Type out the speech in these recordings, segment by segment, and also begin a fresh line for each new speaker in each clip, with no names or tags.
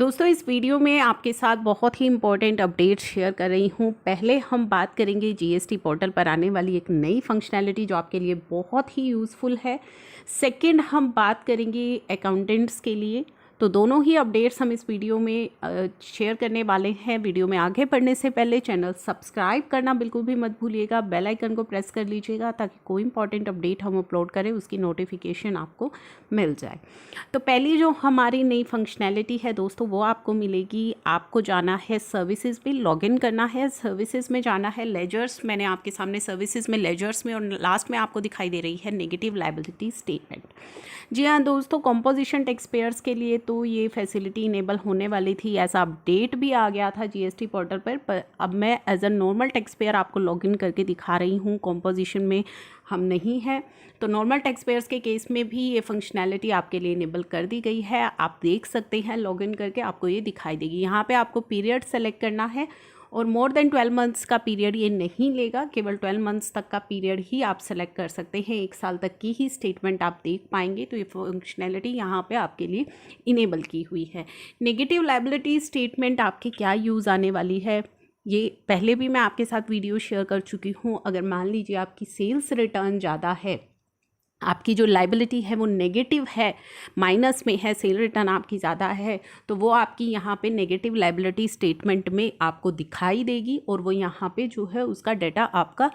दोस्तों इस वीडियो में आपके साथ बहुत ही इम्पोर्टेंट अपडेट शेयर कर रही हूँ। पहले हम बात करेंगे जीएसटी पोर्टल पर आने वाली एक नई फंक्शनैलिटी जो आपके लिए बहुत ही यूज़फुल है। सेकंड हम बात करेंगे अकाउंटेंट्स के लिए। तो दोनों ही अपडेट्स हम इस वीडियो में शेयर करने वाले हैं। वीडियो में आगे बढ़ने से पहले चैनल सब्सक्राइब करना बिल्कुल भी मत भूलिएगा, बेल आइकन को प्रेस कर लीजिएगा ताकि कोई इंपॉर्टेंट अपडेट हम अपलोड करें उसकी नोटिफिकेशन आपको मिल जाए। तो पहली जो हमारी नई फंक्शनैलिटी है दोस्तों वो आपको मिलेगी। आपको जाना है सर्विसेज में, लॉगिन करना है, सर्विसेज में जाना है, लेजर्स। मैंने आपके सामने सर्विसेज में, लेजर्स में और लास्ट में आपको दिखाई दे रही है नेगेटिव लायबिलिटी स्टेटमेंट। जी हाँ दोस्तों, कॉम्पोजिशन टैक्स पेयर्स के लिए तो ये फैसिलिटी इनेबल होने वाली थी, ऐसा अपडेट भी आ गया था जीएसटी पोर्टल पर अब मैं as a normal taxpayer आपको लॉगिन करके दिखा रही हूँ। कॉम्पोजिशन में हम नहीं है, तो नॉर्मल टैक्स पेयर्स के केस में भी ये फंक्शनैलिटी आपके लिए इनेबल कर दी गई है। आप देख सकते हैं, लॉगिन करके आपको ये दिखाई देगी। यहाँ पे आपको पीरियड सेलेक्ट करना है और मोर देन 12 मंथ्स का पीरियड ये नहीं लेगा, केवल 12 मंथ्स तक का पीरियड ही आप सेलेक्ट कर सकते हैं। 1 साल तक की ही स्टेटमेंट आप देख पाएंगे। तो ये फंक्शनैलिटी यहाँ पे आपके लिए इनेबल की हुई है। नेगेटिव लायबिलिटी स्टेटमेंट आपकी क्या यूज़ आने वाली है, ये पहले भी मैं आपके साथ वीडियो शेयर कर चुकी हूँ। अगर मान लीजिए आपकी सेल्स रिटर्न ज़्यादा है, आपकी जो लाइबिलिटी है वो नेगेटिव है, माइनस में है, सेल रिटर्न आपकी ज़्यादा है, तो वो आपकी यहाँ पे नेगेटिव लाइबिलिटी स्टेटमेंट में आपको दिखाई देगी और वो यहाँ पे जो है उसका डाटा आपका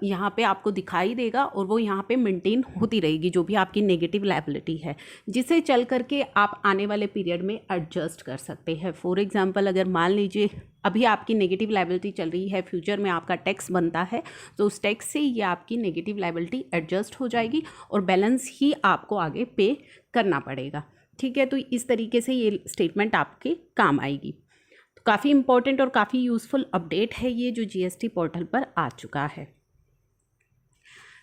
यहाँ पे आपको दिखाई देगा और वो यहाँ पे मेंटेन होती रहेगी जो भी आपकी नेगेटिव लाइबिलिटी है, जिसे चल करके आप आने वाले पीरियड में एडजस्ट कर सकते हैं। फॉर एग्जांपल, अगर मान लीजिए अभी आपकी नेगेटिव लाइबिलिटी चल रही है, फ्यूचर में आपका टैक्स बनता है, तो उस टैक्स से ये आपकी नेगेटिव लाइबिलिटी एडजस्ट हो जाएगी और बैलेंस ही आपको आगे पे करना पड़ेगा। ठीक है, तो इस तरीके से ये स्टेटमेंट आपके काम आएगी। तो काफ़ी इंपॉर्टेंट और काफ़ी यूज़फुल अपडेट है ये जो जीएसटी पोर्टल पर आ चुका है।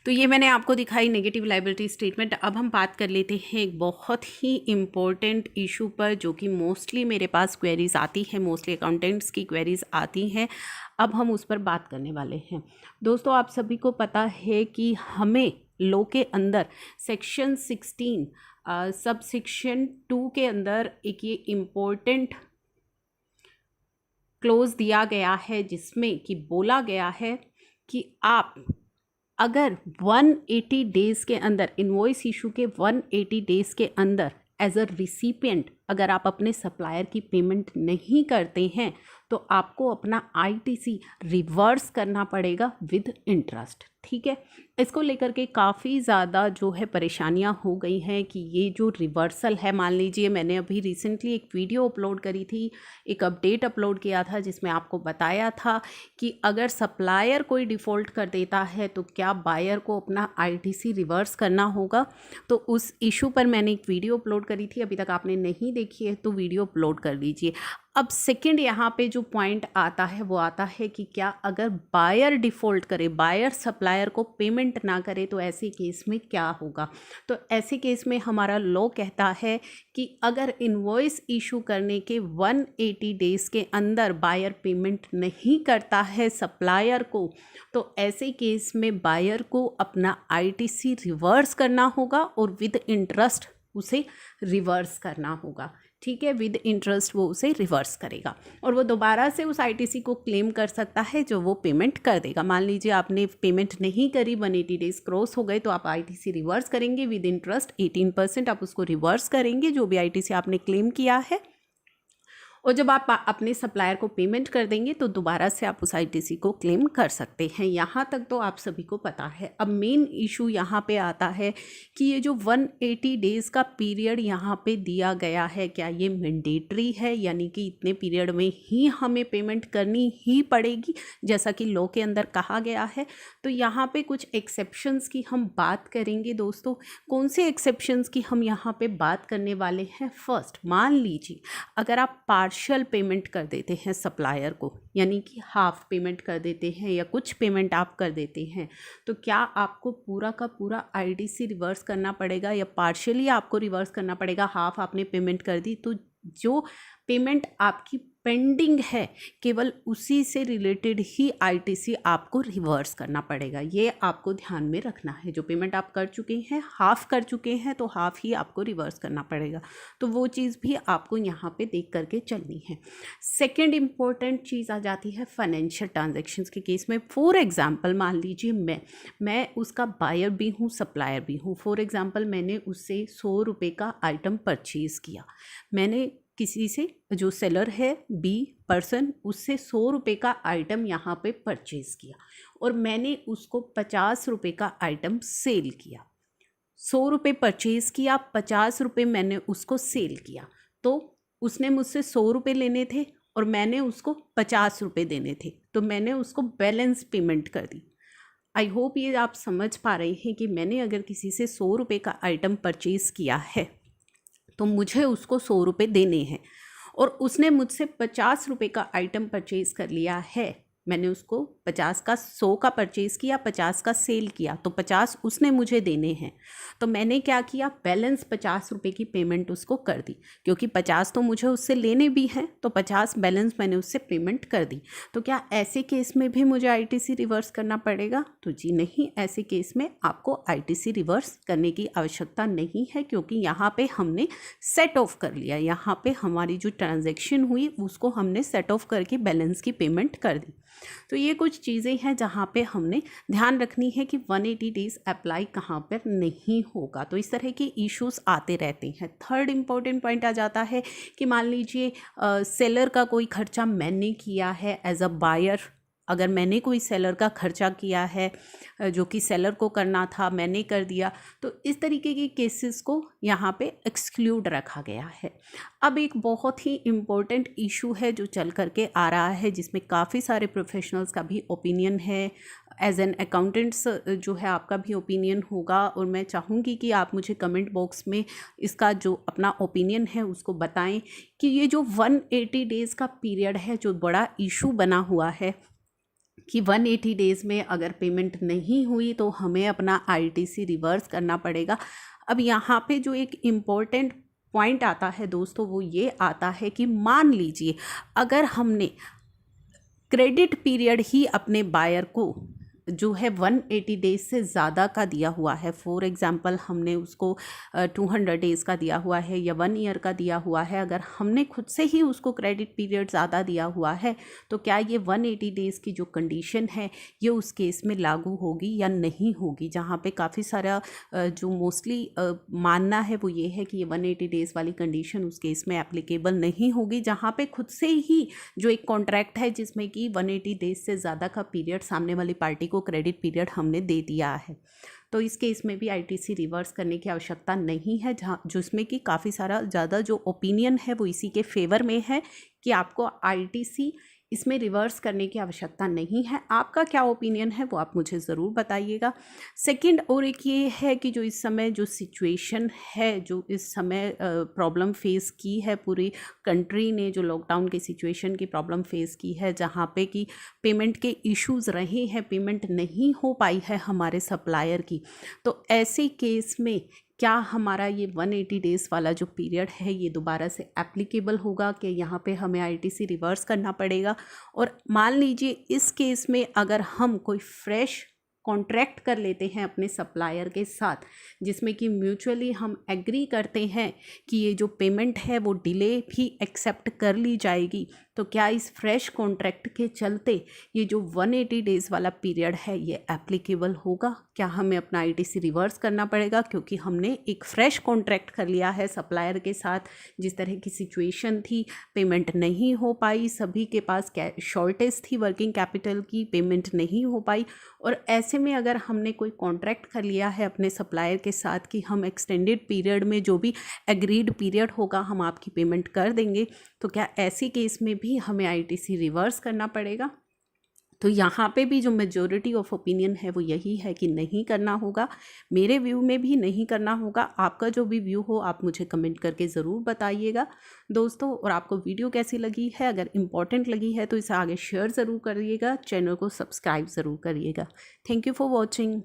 तो ये मैंने आपको दिखाई नेगेटिव लायबिलिटी स्टेटमेंट। अब हम बात कर लेते हैं एक बहुत ही इम्पोर्टेंट इशू पर जो कि मोस्टली मेरे पास क्वेरीज आती है, मोस्टली अकाउंटेंट्स की क्वेरीज आती हैं। अब हम उस पर बात करने वाले हैं। दोस्तों आप सभी को पता है कि हमें लॉ के अंदर सेक्शन 16 सब सेक्शन 2 के अंदर एक ये इम्पोर्टेंट क्लोज दिया गया है जिसमें कि बोला गया है कि आप अगर 180 डेज़ के अंदर, इनवॉइस इशू के 180 डेज़ के अंदर एज अ रिसिपिएंट अगर आप अपने सप्लायर की पेमेंट नहीं करते हैं तो आपको अपना आईटीसी रिवर्स करना पड़ेगा विद इंटरेस्ट। ठीक है, इसको लेकर के काफ़ी ज़्यादा जो है परेशानियां हो गई हैं कि ये जो रिवर्सल है, मान लीजिए मैंने अभी रिसेंटली एक वीडियो अपलोड करी थी, एक अपडेट अपलोड किया था जिसमें आपको बताया था कि अगर सप्लायर कोई डिफ़ॉल्ट कर देता है तो क्या बायर को अपना आईटीसी रिवर्स करना होगा। तो उस इशू पर मैंने एक वीडियो अपलोड करी थी, अभी तक आपने नहीं देखी है तो वीडियो अपलोड कर लीजिए। अब सेकंड यहाँ पे जो पॉइंट आता है वो आता है कि क्या अगर बायर डिफ़ॉल्ट करे, बायर सप्लायर को पेमेंट ना करे तो ऐसे केस में क्या होगा। तो ऐसे केस में हमारा लॉ कहता है कि अगर इनवॉइस इशू करने के 180 डेज़ के अंदर बायर पेमेंट नहीं करता है सप्लायर को, तो ऐसे केस में बायर को अपना आईटीसी रिवर्स करना होगा और विद इंटरेस्ट उसे रिवर्स करना होगा। ठीक है, विद इंटरेस्ट वो उसे रिवर्स करेगा और वो दोबारा से उस आईटीसी को क्लेम कर सकता है जो वो पेमेंट कर देगा। मान लीजिए आपने पेमेंट नहीं करी, 180 डेज़ क्रॉस हो गए, तो आप आईटीसी रिवर्स करेंगे विद इंटरेस्ट 18% आप उसको रिवर्स करेंगे जो भी आईटीसी आपने क्लेम किया है, और जब आप अपने सप्लायर को पेमेंट कर देंगे तो दोबारा से आप उस आईटीसी को क्लेम कर सकते हैं। यहाँ तक तो आप सभी को पता है। अब मेन इशू यहाँ पे आता है कि ये जो 180 डेज़ का पीरियड यहाँ पे दिया गया है, क्या ये मैंडेटरी है, यानी कि इतने पीरियड में ही हमें पेमेंट करनी ही पड़ेगी जैसा कि लॉ के अंदर कहा गया है। तो यहाँ पे कुछ एक्सेप्शंस की हम बात करेंगे दोस्तों। कौन से एक्सेप्शंस की हम यहाँ पे बात करने वाले हैं। फर्स्ट, मान लीजिए अगर आप पार्शियल पेमेंट कर देते हैं सप्लायर को, यानी कि हाफ पेमेंट कर देते हैं या कुछ पेमेंट आप कर देते हैं, तो क्या आपको पूरा का पूरा आईटीसी रिवर्स करना पड़ेगा या पार्शियली आपको रिवर्स करना पड़ेगा। हाफ आपने पेमेंट कर दी तो जो पेमेंट आपकी पेंडिंग है केवल उसी से रिलेटेड ही आईटीसी आपको रिवर्स करना पड़ेगा। ये आपको ध्यान में रखना है। जो पेमेंट आप कर चुके हैं, हाफ़ कर चुके हैं, तो हाफ़ ही आपको रिवर्स करना पड़ेगा। तो वो चीज़ भी आपको यहाँ पे देख करके चलनी है। सेकेंड इम्पॉर्टेंट चीज़ आ जाती है फाइनेंशियल ट्रांजेक्शन्स के केस में। फॉर एग्ज़ाम्पल मान लीजिए मैं उसका बायर भी हूँ, सप्लायर भी हूँ। फॉर एग्ज़ाम्पल मैंने उससे 100 रुपये का आइटम परचेज़ किया। मैंने किसी से, जो सेलर है बी पर्सन, उससे 100 रुपये का आइटम यहाँ पे परचेज़ किया और मैंने उसको 50 रुपये का आइटम सेल किया। 100 रुपये परचेज़ किया, 50 रुपये मैंने उसको सेल किया। तो उसने मुझसे 100 रुपये लेने थे और मैंने उसको 50 रुपये देने थे, तो मैंने उसको बैलेंस पेमेंट कर दी। आई होप ये आप समझ पा रहे हैं कि मैंने अगर किसी से 100 रुपये का आइटम परचेज़ किया है तो मुझे उसको 100 रुपये देने हैं और उसने मुझसे 50 रुपये का आइटम परचेज़ कर लिया है। मैंने उसको 50 का 100 का परचेज़ किया, 50 का सेल किया, तो 50 उसने मुझे देने हैं। तो मैंने क्या किया, बैलेंस 50 रुपये की पेमेंट उसको कर दी, क्योंकि 50 तो मुझे उससे लेने भी हैं, तो 50 बैलेंस मैंने उससे पेमेंट कर दी। तो क्या ऐसे केस में भी मुझे आईटीसी रिवर्स करना पड़ेगा? तो जी नहीं, ऐसे केस में आपको आईटीसी रिवर्स करने की आवश्यकता नहीं है, क्योंकि यहाँ पे हमने सेट ऑफ कर लिया। यहाँ पे हमारी जो ट्रांजैक्शन हुई उसको हमने सेट ऑफ करके बैलेंस की पेमेंट कर दी। तो ये कुछ चीज़ें हैं जहाँ पे हमने ध्यान रखनी है कि 180 डेज़ अप्लाई कहाँ पर नहीं होगा। तो इस तरह के इश्यूज आते रहते हैं। थर्ड इम्पॉर्टेंट पॉइंट आ जाता है कि मान लीजिए सेलर का कोई खर्चा मैंने किया है एज अ बायर। अगर मैंने कोई सेलर का खर्चा किया है जो कि सेलर को करना था, मैंने कर दिया, तो इस तरीके के केसेस को यहाँ पे एक्सक्लूड रखा गया है। अब एक बहुत ही इम्पोर्टेंट इशू है जो चल करके आ रहा है, जिसमें काफ़ी सारे प्रोफेशनल्स का भी ओपिनियन है। एज एन अकाउंटेंट्स जो है आपका भी ओपिनियन होगा, और मैं चाहूँगी कि आप मुझे कमेंट बॉक्स में इसका जो अपना ओपिनियन है उसको बताएं कि ये जो 180 डेज़ का पीरियड है, जो बड़ा इशू बना हुआ है कि 180 डेज़ में अगर पेमेंट नहीं हुई तो हमें अपना आईटीसी रिवर्स करना पड़ेगा। अब यहाँ पे जो एक इम्पॉर्टेंट पॉइंट आता है दोस्तों, वो ये आता है कि मान लीजिए अगर हमने क्रेडिट पीरियड ही अपने बायर को जो है 180 डेज़ से ज़्यादा का दिया हुआ है, फॉर एग्ज़ाम्पल हमने उसको 200 डेज़ का दिया हुआ है या 1 ईयर का दिया हुआ है, अगर हमने खुद से ही उसको क्रेडिट पीरियड ज़्यादा दिया हुआ है, तो क्या ये 180 डेज़ की जो कंडीशन है ये उस केस में लागू होगी या नहीं होगी? जहाँ पे काफ़ी सारा जो मोस्टली मानना है वो ये है कि ये 180 डेज़ वाली कंडीशन उस केस में एप्लीकेबल नहीं होगी, जहाँ पे खुद से ही जो एक कॉन्ट्रैक्ट है जिसमें कि 180 डेज़ से ज़्यादा का पीरियड सामने वाली पार्टी को क्रेडिट पीरियड हमने दे दिया है। तो इस केस में भी आईटीसी रिवर्स करने की आवश्यकता नहीं है, जहाँ जिसमें कि काफ़ी सारा ज़्यादा जो ओपिनियन है वो इसी के फेवर में है कि आपको आईटीसी इसमें रिवर्स करने की आवश्यकता नहीं है। आपका क्या ओपिनियन है वो आप मुझे ज़रूर बताइएगा। सेकंड और एक ये है कि जो इस समय जो सिचुएशन है, जो इस समय प्रॉब्लम फेस की है पूरी कंट्री ने, जो लॉकडाउन की सिचुएशन की प्रॉब्लम फेस की है, जहाँ पे कि पेमेंट के इश्यूज़ रहे हैं, पेमेंट नहीं हो पाई है हमारे सप्लायर की, तो ऐसे केस में क्या हमारा ये 180 डेज़ वाला जो पीरियड है ये दोबारा से एप्लीकेबल होगा कि यहाँ पे हमें आईटीसी रिवर्स करना पड़ेगा? और मान लीजिए इस केस में अगर हम कोई फ्रेश कॉन्ट्रैक्ट कर लेते हैं अपने सप्लायर के साथ, जिसमें कि म्यूचुअली हम एग्री करते हैं कि ये जो पेमेंट है वो डिले भी एक्सेप्ट कर ली जाएगी, तो क्या इस फ्रेश कॉन्ट्रैक्ट के चलते ये जो 180 डेज़ वाला पीरियड है ये एप्लीकेबल होगा? क्या हमें अपना आईटीसी रिवर्स करना पड़ेगा क्योंकि हमने एक फ़्रेश कॉन्ट्रैक्ट कर लिया है सप्लायर के साथ? जिस तरह की सिचुएशन थी, पेमेंट नहीं हो पाई, सभी के पास शॉर्टेज थी वर्किंग कैपिटल की, पेमेंट नहीं हो पाई, और ऐसे में अगर हमने कोई कॉन्ट्रैक्ट कर लिया है अपने सप्लायर के साथ कि हम एक्सटेंडेड पीरियड में जो भी एग्रीड पीरियड होगा हम आपकी पेमेंट कर देंगे, तो क्या ऐसी केस में भी हमें आईटीसी रिवर्स करना पड़ेगा? तो यहाँ पे भी जो मेजॉरिटी ऑफ ओपिनियन है वो यही है कि नहीं करना होगा। मेरे व्यू में भी नहीं करना होगा। आपका जो भी व्यू हो आप मुझे कमेंट करके ज़रूर बताइएगा दोस्तों। और आपको वीडियो कैसी लगी है, अगर इम्पॉर्टेंट लगी है तो इसे आगे शेयर ज़रूर करिएगा, चैनल को सब्सक्राइब ज़रूर करिएगा। Thank you for watching.